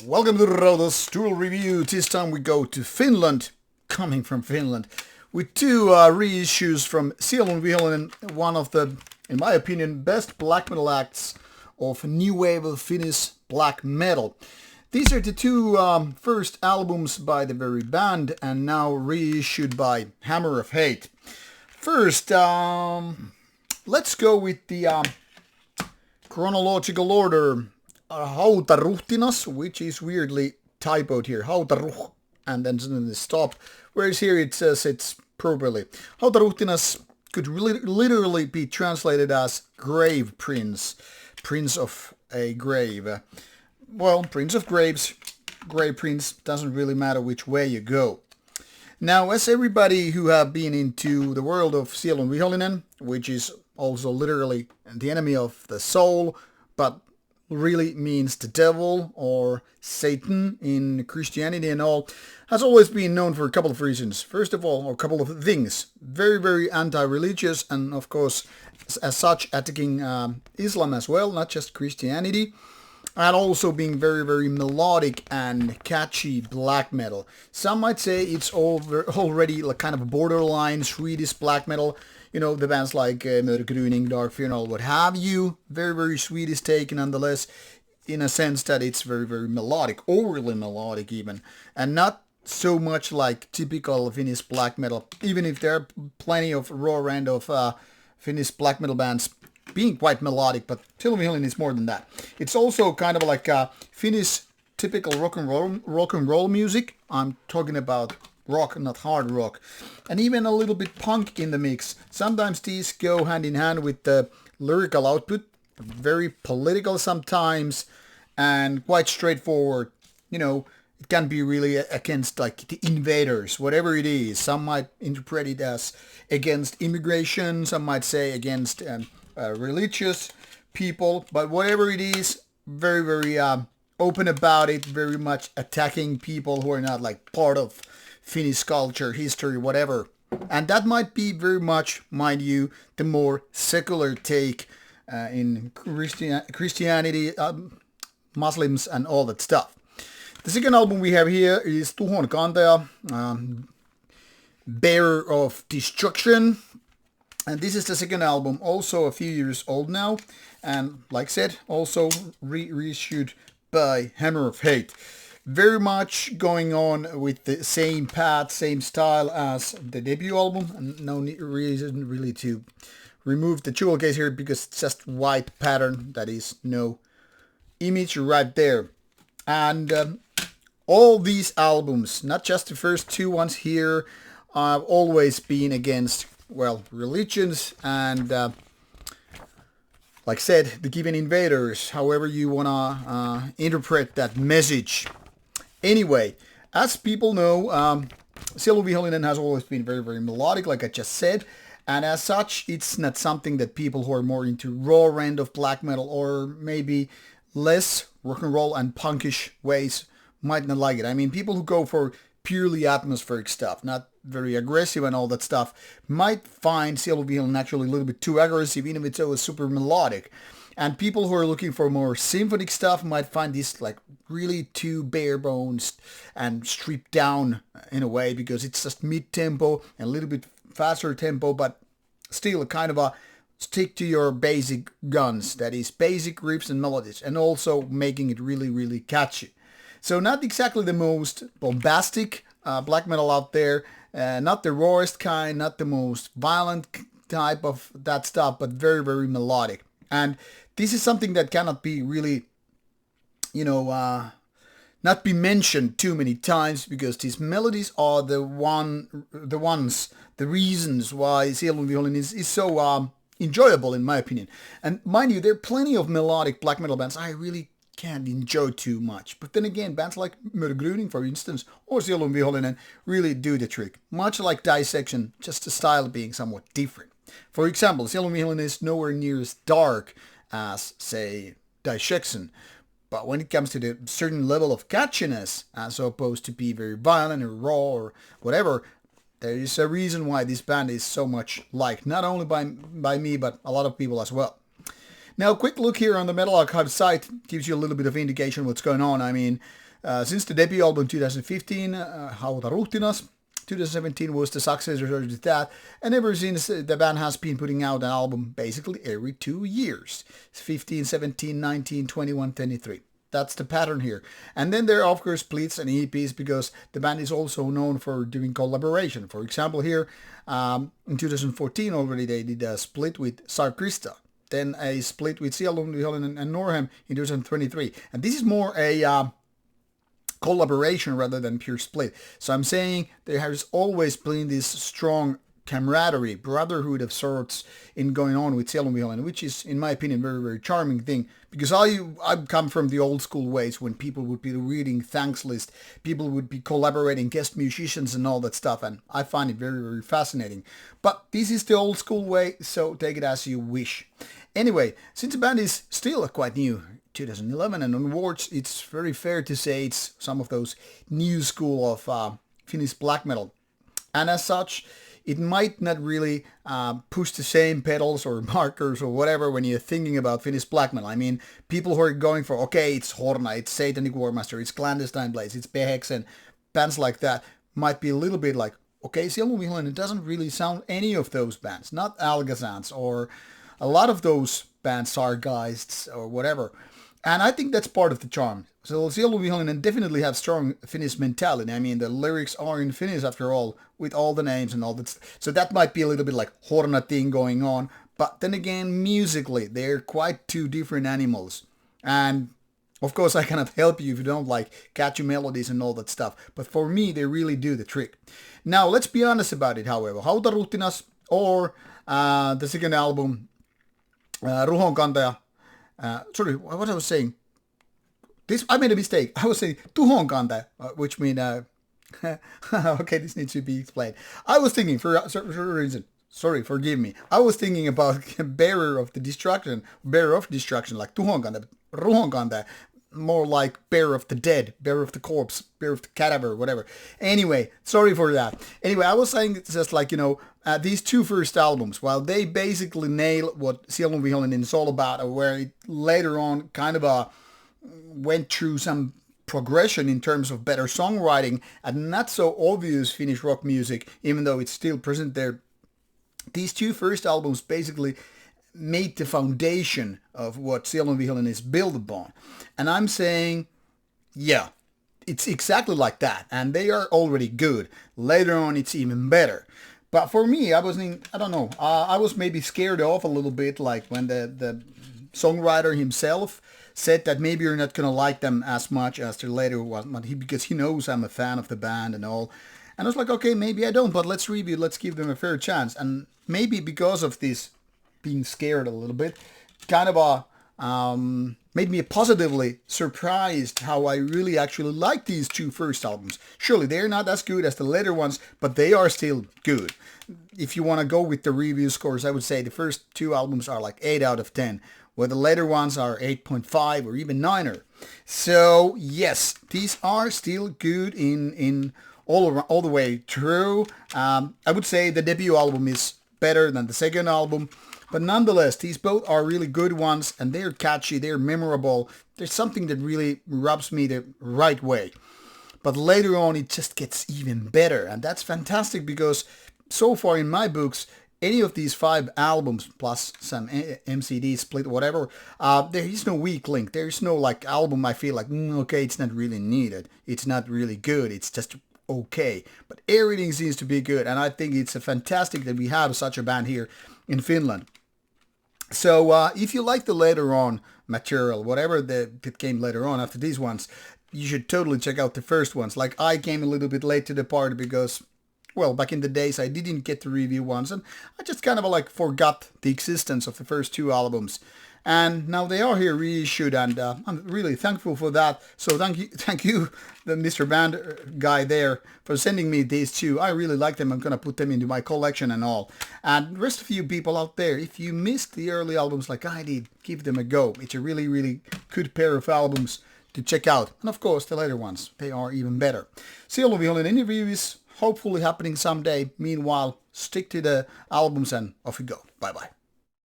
Welcome to Rauta's duel review. This time we go to Finland, coming from Finland, with two reissues from Sielunvihollinen, one of the, in my opinion, best black metal acts of new wave of Finnish black metal. These are the two first albums by the very band and now reissued by Hammer of Hate. First, let's go with the chronological order. Hautaruhtinas, which is weirdly typoed here. Hautaruh, and then suddenly stop. Whereas here it says it's properly. Hautaruhtinas could literally be translated as grave prince. Prince of a grave. Well, prince of graves, grave prince, doesn't really matter which way you go. Now, as everybody who have been into the world of Sielunvihollinen, which is also literally the enemy of the soul, but really means the devil or Satan in Christianity and all, has always been known for a couple of reasons. First of all, a couple of things. Very, very anti-religious and, of course, as such, attacking Islam as well, not just Christianity. And also being very, very melodic and catchy black metal. Some might say it's already like kind of borderline Swedish black metal. You know, the bands like Mörkgryning, Dark Funeral, what have you. Very, very Swedish take nonetheless, in a sense that it's very, very melodic, overly melodic even. And not so much like typical Finnish black metal, even if there are plenty of raw end of Finnish black metal bands being quite melodic, but Sielunvihollinen is more than that. It's also kind of like Finnish typical rock and roll music. I'm talking about rock, not hard rock, and even a little bit punk in the mix. Sometimes these go hand in hand with the lyrical output, very political sometimes, and quite straightforward. You know, it can be really against like the invaders, whatever it is. Some might interpret it as against immigration, some might say against religious people, but whatever it is, very, very open about it, very much attacking people who are not like part of Finnish culture, history, whatever. And that might be very much, mind you, the more secular take in Christianity, Muslims and all that stuff. The second album we have here is Ruhonkantaja, Bearer of Destruction. And this is the second album, also a few years old now. And like I said, also reissued by Hammer of Hate. Very much going on with the same path, same style as the debut album. And no reason really to remove the jewel case here because it's just white pattern. That is no image right there. And all these albums, not just the first two ones here, have always been against, well, religions and, like I said, the given invaders, however you want to interpret that message. Anyway, as people know, Sielunvihollinen has always been very, very melodic, like I just said. And as such, it's not something that people who are more into raw end of black metal or maybe less rock and roll and punkish ways might not like it. I mean, people who go for purely atmospheric stuff, not very aggressive and all that stuff, might find Sielunvihollinen actually a little bit too aggressive, even if it's always super melodic. And people who are looking for more symphonic stuff might find this like really too bare bones and stripped down in a way because it's just mid-tempo and a little bit faster tempo, but still kind of a stick to your basic guns, that is basic riffs and melodies, and also making it really, really catchy. So not exactly the most bombastic black metal out there, not the rawest kind, not the most violent type of that stuff, but very, very melodic. And this is something that cannot be really, not be mentioned too many times because these melodies are the reasons why Sielunvihollinen is so enjoyable in my opinion. And mind you, there are plenty of melodic black metal bands I really can't enjoy too much. But then again, bands like Mörkgryning, for instance, or Sielunvihollinen really do the trick. Much like Dissection, just the style being somewhat different. For example, Sielunvihollinen is nowhere near as dark as, say, Dissection. But when it comes to the certain level of catchiness, as opposed to be very violent or raw or whatever, there is a reason why this band is so much liked, not only by me, but a lot of people as well. Now, a quick look here on the Metal Archive site gives you a little bit of indication what's going on. I mean, Since the debut album 2015, Hautaruhtinas, 2017 was the successor to that, and ever since the band has been putting out an album basically every 2 years. 15, 17, 19, 21, 23. That's the pattern here. And then there are of course splits and EPs because the band is also known for doing collaboration. For example here, in 2014 already they did a split with Sarkrista. Then a split with Sielunvihollinen and Norhem in 2023. And this is more a collaboration rather than pure split. So I'm saying there has always been this strong camaraderie, brotherhood of sorts in going on with Sielunvihollinen, which is, in my opinion, very, very charming thing. Because I've come from the old school ways when people would be reading thanks list, people would be collaborating, guest musicians and all that stuff, and I find it very, very fascinating. But this is the old school way, so take it as you wish. Anyway, since the band is still quite new, 2011 and onwards, it's very fair to say it's some of those new school of Finnish black metal. And as such, it might not really push the same pedals or markers or whatever when you're thinking about Finnish black metal. I mean, people who are going for, okay, it's Horna, it's Satanic Warmaster, it's Clandestine Blaze, it's Behex and bands like that, might be a little bit like, okay, Sielunvihollinen doesn't really sound any of those bands, not Algazans or a lot of those bands, Sargeists or whatever. And I think that's part of the charm. So Sielunvihollinen definitely have strong Finnish mentality. I mean, the lyrics are in Finnish after all, with all the names and all that. So that might be a little bit like Horna thing going on. But then again, musically, they're quite two different animals. And of course, I cannot help you if you don't like catchy melodies and all that stuff. But for me, they really do the trick. Now, let's be honest about it, however. Hautaruhtinas or the second album, Ruhonkantaja. Sorry, what I was saying. I made a mistake. I was saying Tuhonkantaja, which means okay, this needs to be explained. I was thinking for a reason. Sorry, forgive me. I was thinking about bearer of destruction, like Tuhonkantaja, Ruhonkantaja, more like bearer of the dead, bearer of the corpse, bearer of the cadaver, whatever. Anyway, sorry for that. Anyway, I was saying it's just like, these two first albums, while they basically nail what Sielunvihollinen is all about, where it later on kind of went through some progression in terms of better songwriting and not so obvious Finnish rock music, even though it's still present there. These two first albums basically made the foundation of what Sielunvihollinen is built upon. And I'm saying, yeah, it's exactly like that. And they are already good. Later on, it's even better. But for me, I don't know, I was maybe scared off a little bit, like when the songwriter himself said that maybe you're not going to like them as much as the later one, because he knows I'm a fan of the band and all. And I was like, okay, maybe I don't, but let's review, let's give them a fair chance. And maybe because of this being scared a little bit, kind of made me positively surprised how I really actually like these two first albums. Surely they're not as good as the later ones, but they are still good. If you want to go with the review scores, I would say the first two albums are like 8 out of 10, where the later ones are 8.5 or even 9er. So yes, these are still good in all the way through. I would say the debut album is better than the second album. But nonetheless, these both are really good ones, and they're catchy, they're memorable. There's something that really rubs me the right way. But later on, it just gets even better, and that's fantastic because so far in my books, any of these 5 albums, plus some MCD split, whatever, there is no weak link. There is no like album I feel like, okay, it's not really needed. It's not really good. It's just okay. But everything seems to be good, and I think it's fantastic that we have such a band here in Finland. So if you like the later on material, whatever that came later on after these ones, you should totally check out the first ones. Like I came a little bit late to the party because, well, back in the days I didn't get to review ones, and I just kind of like forgot the existence of the first 2 albums. And now they are here reissued, and I'm really thankful for that. So thank you, the Mr. Band guy there, for sending me these 2. I really like them. I'm gonna put them into my collection and all. And the rest of you people out there, if you missed the early albums like I did, give them a go. It's a really, really good pair of albums to check out. And of course, the later ones, they are even better. Sielunvihollinen interview is hopefully happening someday. Meanwhile, stick to the albums and off you go. Bye bye.